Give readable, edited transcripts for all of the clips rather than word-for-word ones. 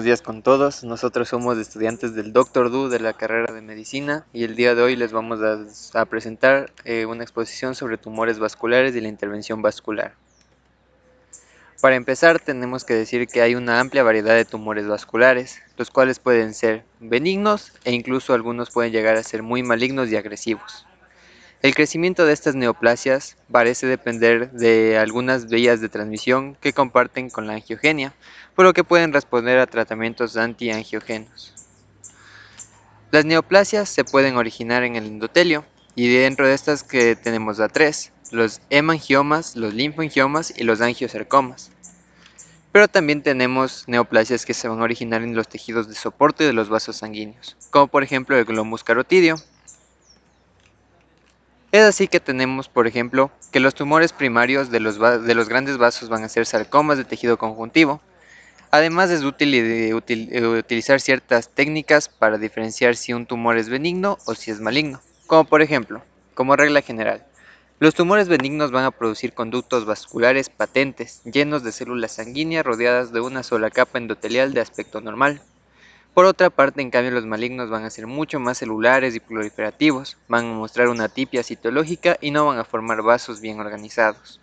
buenos días con todos. Nosotros somos estudiantes del Dr. Du de la carrera de Medicina y el día de hoy les vamos a presentar una exposición sobre tumores vasculares y la intervención vascular. Para empezar, tenemos que decir que hay una amplia variedad de tumores vasculares, los cuales pueden ser benignos e incluso algunos pueden llegar a ser muy malignos y agresivos. El crecimiento de estas neoplasias parece depender de algunas vías de transmisión que comparten con la angiogenia, por lo que pueden responder a tratamientos antiangiogénicos. Las neoplasias se pueden originar en el endotelio, y dentro de estas que tenemos a tres, los hemangiomas, los linfangiomas y los angiosarcomas. Pero también tenemos neoplasias que se van a originar en los tejidos de soporte de los vasos sanguíneos, como por ejemplo el glomus carotidio. Es así que tenemos, por ejemplo, que los tumores primarios de los grandes vasos van a ser sarcomas de tejido conjuntivo. Además es útil utilizar ciertas técnicas para diferenciar si un tumor es benigno o si es maligno. Como por ejemplo, como regla general, los tumores benignos van a producir conductos vasculares patentes, llenos de células sanguíneas rodeadas de una sola capa endotelial de aspecto normal. Por otra parte, en cambio, los malignos van a ser mucho más celulares y proliferativos, van a mostrar una atipia citológica y no van a formar vasos bien organizados.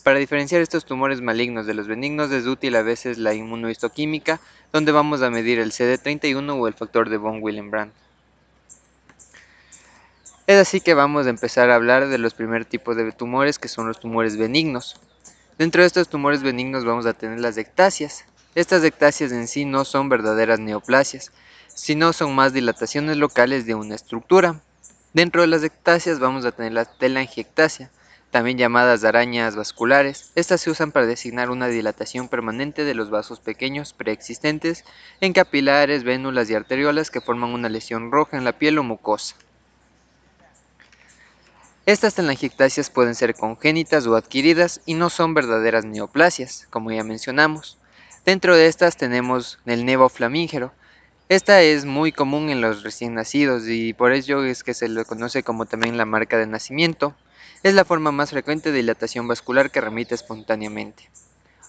Para diferenciar estos tumores malignos de los benignos es útil a veces la inmunohistoquímica, donde vamos a medir el CD31 o el factor de von Willebrand. Es así que vamos a empezar a hablar de los primeros tipos de tumores, que son los tumores benignos. Dentro de estos tumores benignos vamos a tener las ectasias. Estas ectasias en sí no son verdaderas neoplasias, sino son más dilataciones locales de una estructura. Dentro de las ectasias vamos a tener la telangiectasia, también llamadas arañas vasculares. Estas se usan para designar una dilatación permanente de los vasos pequeños preexistentes en capilares, vénulas y arteriolas que forman una lesión roja en la piel o mucosa. Estas telangiectasias pueden ser congénitas o adquiridas y no son verdaderas neoplasias, como ya mencionamos. Dentro de estas tenemos el nevo flamígero. Esta es muy común en los recién nacidos y por ello es que se le conoce como también la marca de nacimiento. Es la forma más frecuente de dilatación vascular que remite espontáneamente.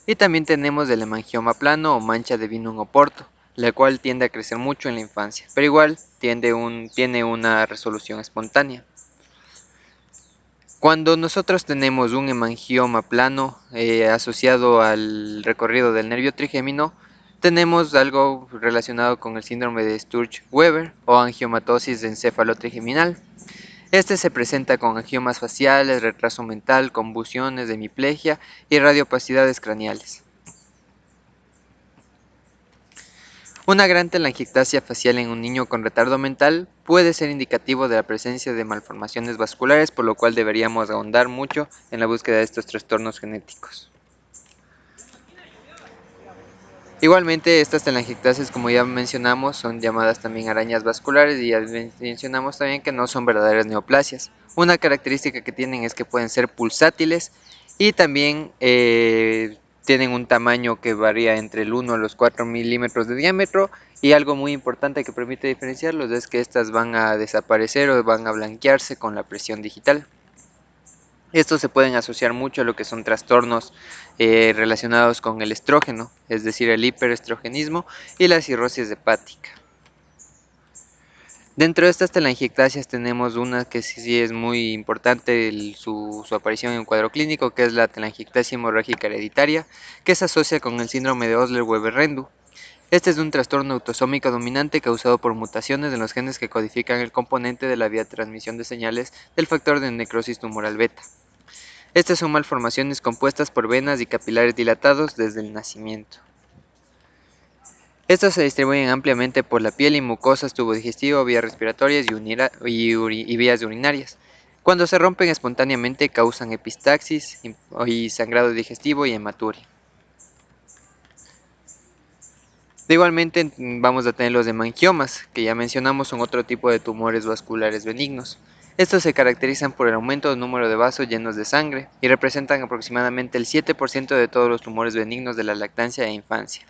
Y también tenemos el hemangioma plano o mancha de vino en oporto, la cual tiende a crecer mucho en la infancia, pero igual tiene una resolución espontánea. Cuando nosotros tenemos un hemangioma plano asociado al recorrido del nervio trigémino, tenemos algo relacionado con el síndrome de Sturge-Weber o angiomatosis encefalotrigeminal. Este se presenta con angiomas faciales, retraso mental, convulsiones, hemiplegia y radiopacidades craneales. Una gran telangiectasia facial en un niño con retardo mental puede ser indicativo de la presencia de malformaciones vasculares, por lo cual deberíamos ahondar mucho en la búsqueda de estos trastornos genéticos. Igualmente, estas telangiectasias, como ya mencionamos, son llamadas también arañas vasculares y ya mencionamos también que no son verdaderas neoplasias. Una característica que tienen es que pueden ser pulsátiles y también tienen un tamaño que varía entre el 1 a los 4 milímetros de diámetro, y algo muy importante que permite diferenciarlos es que estas van a desaparecer o van a blanquearse con la presión digital. Estos se pueden asociar mucho a lo que son trastornos relacionados con el estrógeno, es decir, el hiperestrogenismo y la cirrosis hepática. Dentro de estas telangiectasias tenemos una que sí es muy importante su aparición en un cuadro clínico, que es la telangiectasia hemorrágica hereditaria, que se asocia con el síndrome de Osler-Weber-Rendu. Este es un trastorno autosómico dominante causado por mutaciones en los genes que codifican el componente de la vía de transmisión de señales del factor de necrosis tumoral beta. Estas son malformaciones compuestas por venas y capilares dilatados desde el nacimiento. Estos se distribuyen ampliamente por la piel y mucosas, tubo digestivo, vías respiratorias y vías urinarias. Cuando se rompen espontáneamente causan epistaxis y sangrado digestivo y hematuria. Igualmente vamos a tener los hemangiomas, que ya mencionamos son otro tipo de tumores vasculares benignos. Estos se caracterizan por el aumento del número de vasos llenos de sangre y representan aproximadamente el 7% de todos los tumores benignos de la lactancia e infancia.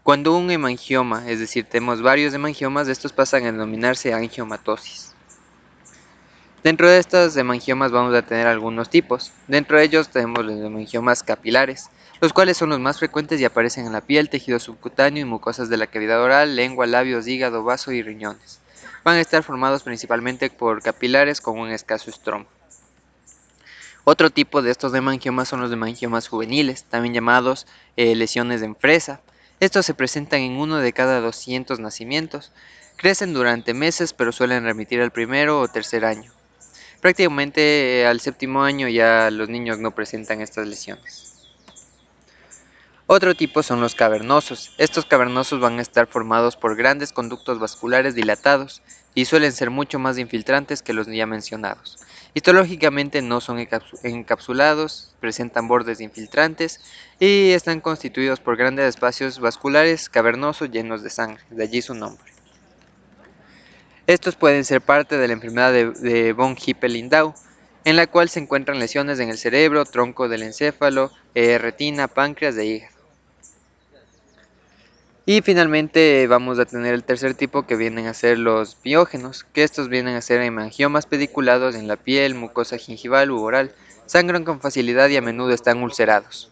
Cuando un hemangioma, es decir, tenemos varios hemangiomas, estos pasan a denominarse angiomatosis. Dentro de estos hemangiomas vamos a tener algunos tipos. Dentro de ellos tenemos los hemangiomas capilares. los cuales son los más frecuentes y aparecen en la piel, tejido subcutáneo y mucosas de la cavidad oral, lengua, labios, hígado, vaso y riñones. Van a estar formados principalmente por capilares con un escaso estromo. Otro tipo de estos hemangiomas son los hemangiomas juveniles, también llamados lesiones en fresa. Estos se presentan en 1 de cada 200 nacimientos. Crecen durante meses, pero suelen remitir al primero o tercer año. Prácticamente al séptimo año ya los niños no presentan estas lesiones. Otro tipo son los cavernosos. Estos cavernosos van a estar formados por grandes conductos vasculares dilatados y suelen ser mucho más infiltrantes que los ya mencionados. Histológicamente no son encapsulados, presentan bordes infiltrantes y están constituidos por grandes espacios vasculares cavernosos llenos de sangre, de allí su nombre. Estos pueden ser parte de la enfermedad de von Hippel-Lindau, en la cual se encuentran lesiones en el cerebro, tronco del encéfalo, retina, páncreas e hígado. Y finalmente vamos a tener el tercer tipo, que vienen a ser los piógenos, que estos vienen a ser hemangiomas pediculados en la piel, mucosa gingival u oral, sangran con facilidad y a menudo están ulcerados.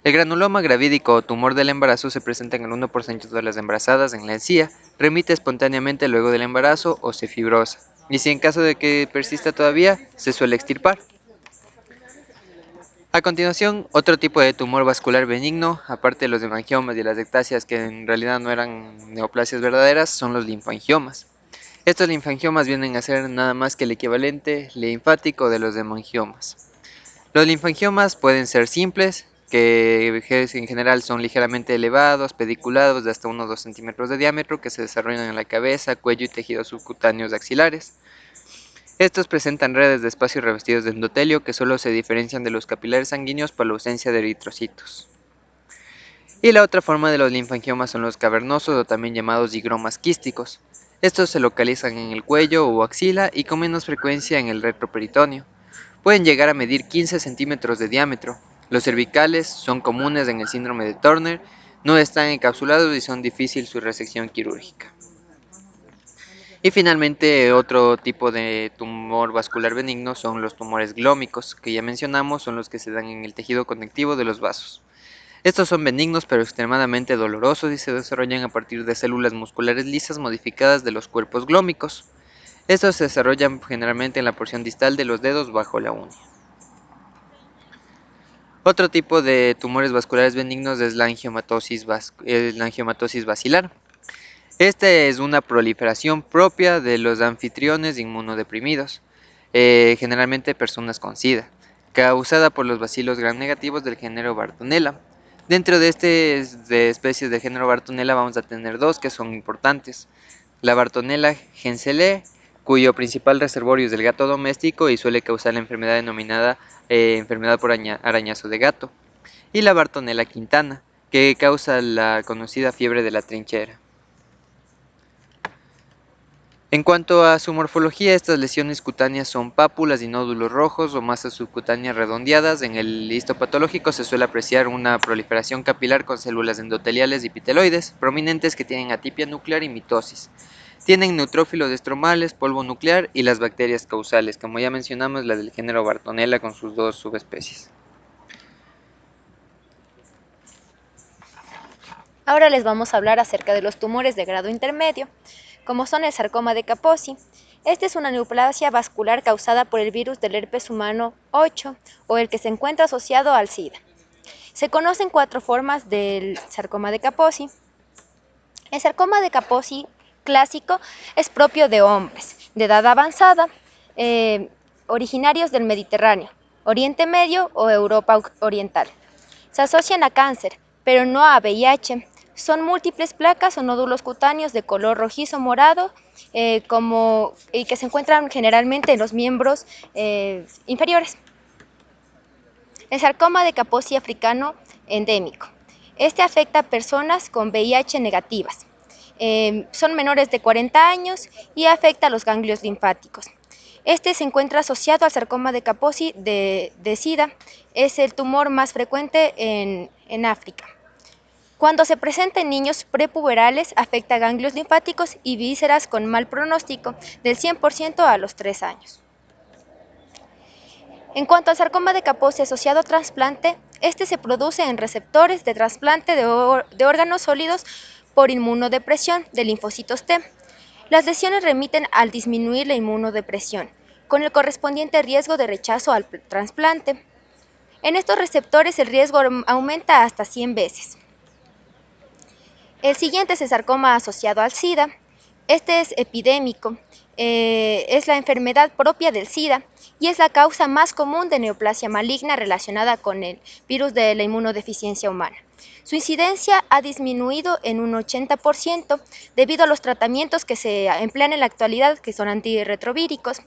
El granuloma gravídico o tumor del embarazo se presenta en el 1% de las embarazadas en la encía, remite espontáneamente luego del embarazo o se fibrosa, y si en caso de que persista todavía, se suele extirpar. A continuación, otro tipo de tumor vascular benigno, aparte de los hemangiomas y las ectasias que en realidad no eran neoplasias verdaderas, son los linfangiomas. Estos linfangiomas vienen a ser nada más que el equivalente linfático de los hemangiomas. Los linfangiomas pueden ser simples, que en general son ligeramente elevados, pediculados de hasta unos 2 centímetros de diámetro, que se desarrollan en la cabeza, cuello y tejidos subcutáneos axilares. Estos presentan redes de espacio revestidos de endotelio que solo se diferencian de los capilares sanguíneos por la ausencia de eritrocitos. Y la otra forma de los linfangiomas son los cavernosos o también llamados higromas quísticos. Estos se localizan en el cuello o axila y con menos frecuencia en el retroperitoneo. Pueden llegar a medir 15 centímetros de diámetro. Los cervicales son comunes en el síndrome de Turner, no están encapsulados y son difícil su resección quirúrgica. Y finalmente, otro tipo de tumor vascular benigno son los tumores glómicos, que ya mencionamos, son los que se dan en el tejido conectivo de los vasos. Estos son benignos pero extremadamente dolorosos y se desarrollan a partir de células musculares lisas modificadas de los cuerpos glómicos. Estos se desarrollan generalmente en la porción distal de los dedos bajo la uña. Otro tipo de tumores vasculares benignos es la angiomatosis basilar. Esta es una proliferación propia de los anfitriones inmunodeprimidos, generalmente personas con SIDA, causada por los bacilos gram negativos del género Bartonella. Dentro de especies del género Bartonella vamos a tener dos que son importantes. La Bartonella genselae, cuyo principal reservorio es el gato doméstico y suele causar la enfermedad denominada enfermedad por arañazo de gato. Y la Bartonella quintana, que causa la conocida fiebre de la trinchera. En cuanto a su morfología, estas lesiones cutáneas son pápulas y nódulos rojos o masas subcutáneas redondeadas. En el histopatológico se suele apreciar una proliferación capilar con células endoteliales y epiteloides prominentes que tienen atipia nuclear y mitosis. Tienen neutrófilos estromales, polvo nuclear y las bacterias causales, como ya mencionamos, las del género Bartonella con sus dos subespecies. Ahora les vamos a hablar acerca de los tumores de grado intermedio, como son el sarcoma de Kaposi. Esta es una neoplasia vascular causada por el virus del herpes humano 8 o el que se encuentra asociado al SIDA. Se conocen 4 formas del sarcoma de Kaposi. El sarcoma de Kaposi clásico es propio de hombres de edad avanzada, originarios del Mediterráneo, Oriente Medio o Europa Oriental. Se asocian a cáncer, pero no a VIH. Son múltiples placas o nódulos cutáneos de color rojizo morado y que se encuentran generalmente en los miembros inferiores. El sarcoma de Kaposi africano endémico. Este afecta a personas con VIH negativas. Son menores de 40 años y afecta a los ganglios linfáticos. Este se encuentra asociado al sarcoma de Kaposi de SIDA. Es el tumor más frecuente en África. Cuando se presenta en niños prepuberales, afecta ganglios linfáticos y vísceras con mal pronóstico, del 100% a los 3 años. En cuanto al sarcoma de Kaposi asociado a trasplante, este se produce en receptores de trasplante de órganos sólidos por inmunodepresión de linfocitos T. Las lesiones remiten al disminuir la inmunodepresión, con el correspondiente riesgo de rechazo al trasplante. En estos receptores el riesgo aumenta hasta 100 veces. El siguiente es el sarcoma asociado al SIDA. Este es epidémico, es la enfermedad propia del SIDA y es la causa más común de neoplasia maligna relacionada con el virus de la inmunodeficiencia humana. Su incidencia ha disminuido en un 80% debido a los tratamientos que se emplean en la actualidad, que son antirretrovíricos.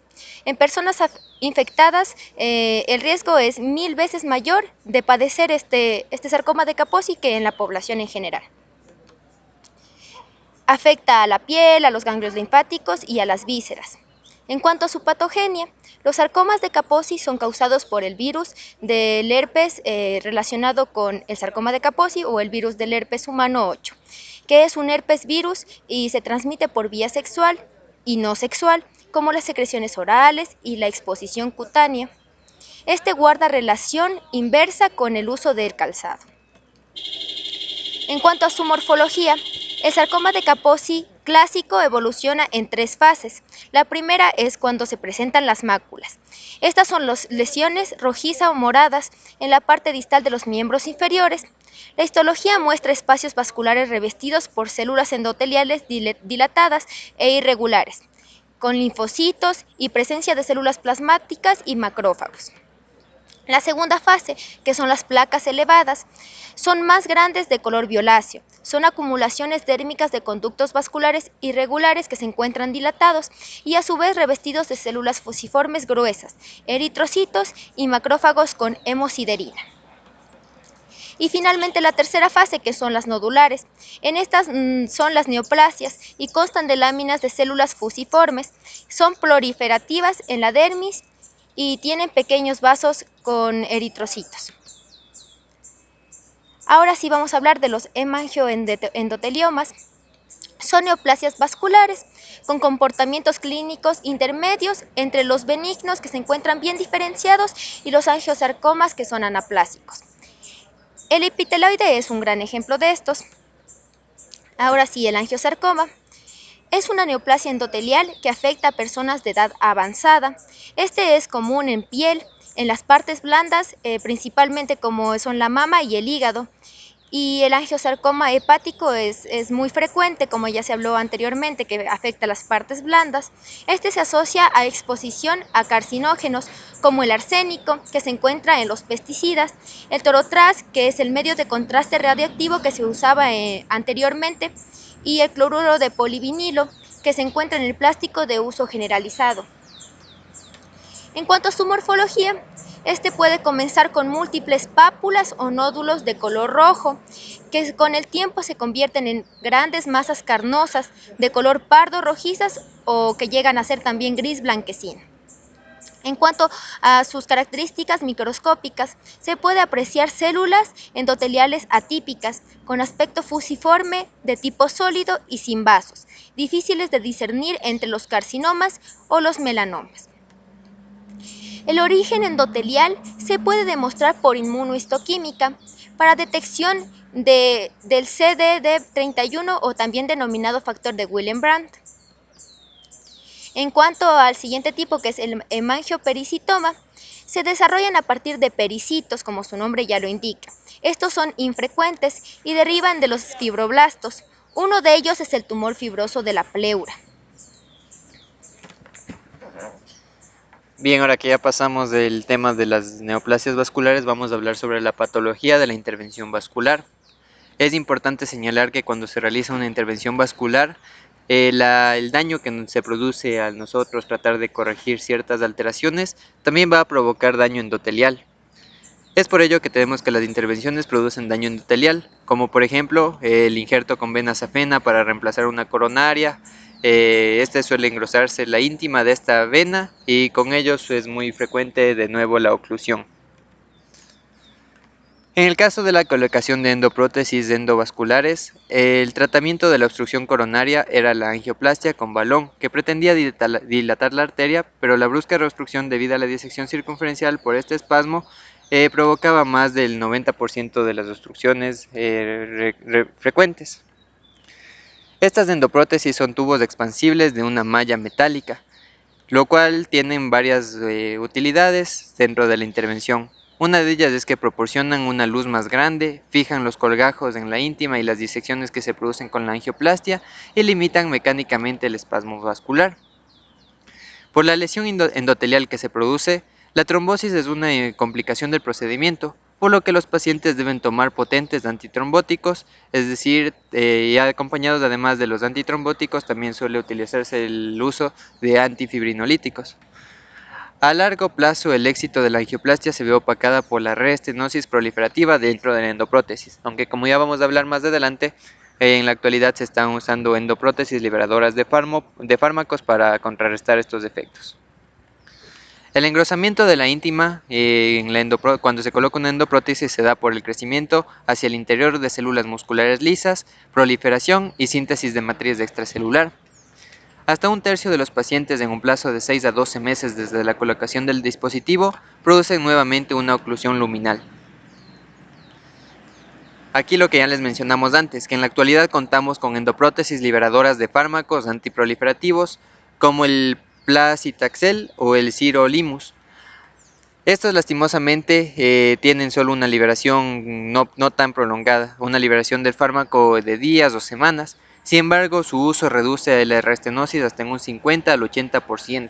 En personas infectadas, el riesgo es 1000 veces mayor de padecer este sarcoma de Kaposi que en la población en general. Afecta a la piel, a los ganglios linfáticos y a las vísceras. En cuanto a su patogenia, los sarcomas de Kaposi son causados por el virus del herpes relacionado con el sarcoma de Kaposi o el virus del herpes humano 8, que es un herpes virus y se transmite por vía sexual y no sexual, como las secreciones orales y la exposición cutánea. Este guarda relación inversa con el uso del calzado. En cuanto a su morfología, el sarcoma de Kaposi clásico evoluciona en 3 fases. La primera es cuando se presentan las máculas. Estas son las lesiones rojizas o moradas en la parte distal de los miembros inferiores. La histología muestra espacios vasculares revestidos por células endoteliales dilatadas e irregulares, con linfocitos y presencia de células plasmáticas y macrófagos. La segunda fase, que son las placas elevadas, son más grandes de color violáceo. Son acumulaciones dérmicas de conductos vasculares irregulares que se encuentran dilatados y a su vez revestidos de células fusiformes gruesas, eritrocitos y macrófagos con hemosiderina. Y finalmente la tercera fase, que son las nodulares. En estas son las neoplasias y constan de láminas de células fusiformes. Son proliferativas en la dermis y tienen pequeños vasos con eritrocitos. Ahora sí vamos a hablar de los hemangioendoteliomas. Son neoplasias vasculares con comportamientos clínicos intermedios entre los benignos, que se encuentran bien diferenciados, y los angiosarcomas, que son anaplásicos. El epiteloide es un gran ejemplo de estos. Ahora sí, el angiosarcoma es una neoplasia endotelial que afecta a personas de edad avanzada. Este es común en piel, en las partes blandas, principalmente como son la mama y el hígado. Y el angiosarcoma hepático es muy frecuente, como ya se habló anteriormente, que afecta a las partes blandas. Este se asocia a exposición a carcinógenos como el arsénico, que se encuentra en los pesticidas, el torotras, que es el medio de contraste radioactivo que se usaba anteriormente, y el cloruro de polivinilo, que se encuentra en el plástico de uso generalizado. En cuanto a su morfología, este puede comenzar con múltiples pápulas o nódulos de color rojo, que con el tiempo se convierten en grandes masas carnosas de color pardo rojizas o que llegan a ser también gris blanquecino. En cuanto a sus características microscópicas, se puede apreciar células endoteliales atípicas, con aspecto fusiforme, de tipo sólido y sin vasos, difíciles de discernir entre los carcinomas o los melanomas. El origen endotelial se puede demostrar por inmunohistoquímica para detección del CDD31 o también denominado factor de Willenbrandt. En cuanto al siguiente tipo, que es el hemangiopericitoma, se desarrollan a partir de pericitos, como su nombre ya lo indica. Estos son infrecuentes y derivan de los fibroblastos. Uno de ellos es el tumor fibroso de la pleura. Bien, ahora que ya pasamos del tema de las neoplasias vasculares, vamos a hablar sobre la patología de la intervención vascular. Es importante señalar que cuando se realiza una intervención vascular, el daño que se produce al nosotros tratar de corregir ciertas alteraciones también va a provocar daño endotelial. Es por ello que tenemos que las intervenciones producen daño endotelial, como por ejemplo el injerto con vena safena para reemplazar una coronaria. Este suele engrosarse la íntima de esta vena y con ello es muy frecuente de nuevo la oclusión. En el caso de la colocación de endoprótesis endovasculares, el tratamiento de la obstrucción coronaria era la angioplastia con balón, que pretendía dilatar la arteria, pero la brusca reobstrucción debido a la disección circunferencial por este espasmo provocaba más del 90% de las obstrucciones frecuentes. Estas endoprótesis son tubos expansibles de una malla metálica, lo cual tienen varias utilidades dentro de la intervención. Una de ellas es que proporcionan una luz más grande, fijan los colgajos en la íntima y las disecciones que se producen con la angioplastia y limitan mecánicamente el espasmo vascular. Por la lesión endotelial que se produce, la trombosis es una complicación del procedimiento, por lo que los pacientes deben tomar potentes antitrombóticos, es decir, y acompañados además de los antitrombóticos también suele utilizarse el uso de antifibrinolíticos. A largo plazo, el éxito de la angioplastia se ve opacada por la reestenosis proliferativa dentro de la endoprótesis, aunque como ya vamos a hablar más adelante, en la actualidad se están usando endoprótesis liberadoras de fármacos para contrarrestar estos efectos. El engrosamiento de la íntima cuando se coloca una endoprótesis se da por el crecimiento hacia el interior de células musculares lisas, proliferación y síntesis de matriz extracelular. Hasta un tercio de los pacientes en un plazo de 6 a 12 meses desde la colocación del dispositivo producen nuevamente una oclusión luminal. Aquí lo que ya les mencionamos antes, que en la actualidad contamos con endoprótesis liberadoras de fármacos antiproliferativos como el Placitaxel o el Sirolimus. Estos lastimosamente tienen solo una liberación no tan prolongada, una liberación del fármaco de días o semanas. Sin embargo, su uso reduce la restenosis hasta en un 50 al 80%.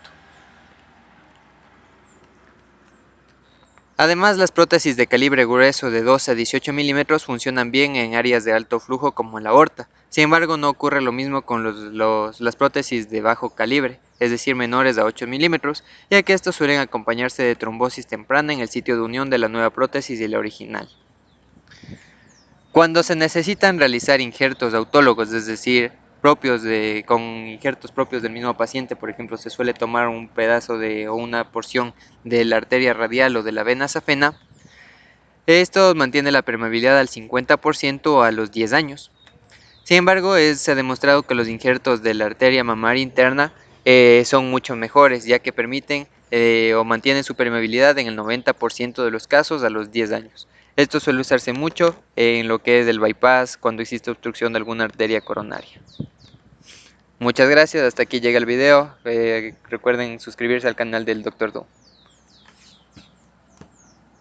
Además, las prótesis de calibre grueso de 12 a 18 milímetros funcionan bien en áreas de alto flujo como la aorta. Sin embargo, no ocurre lo mismo con las prótesis de bajo calibre, es decir, menores a 8 milímetros, ya que estos suelen acompañarse de trombosis temprana en el sitio de unión de la nueva prótesis y la original. Cuando se necesitan realizar injertos autólogos, es decir, con injertos propios del mismo paciente, por ejemplo, se suele tomar un pedazo o una porción de la arteria radial o de la vena safena, esto mantiene la permeabilidad al 50% a los 10 años. Sin embargo, se ha demostrado que los injertos de la arteria mamaria interna son mucho mejores, ya que permiten o mantienen su permeabilidad en el 90% de los casos a los 10 años. Esto suele usarse mucho en lo que es el bypass cuando existe obstrucción de alguna arteria coronaria. Muchas gracias, hasta aquí llega el video. Recuerden suscribirse al canal del Dr. Do.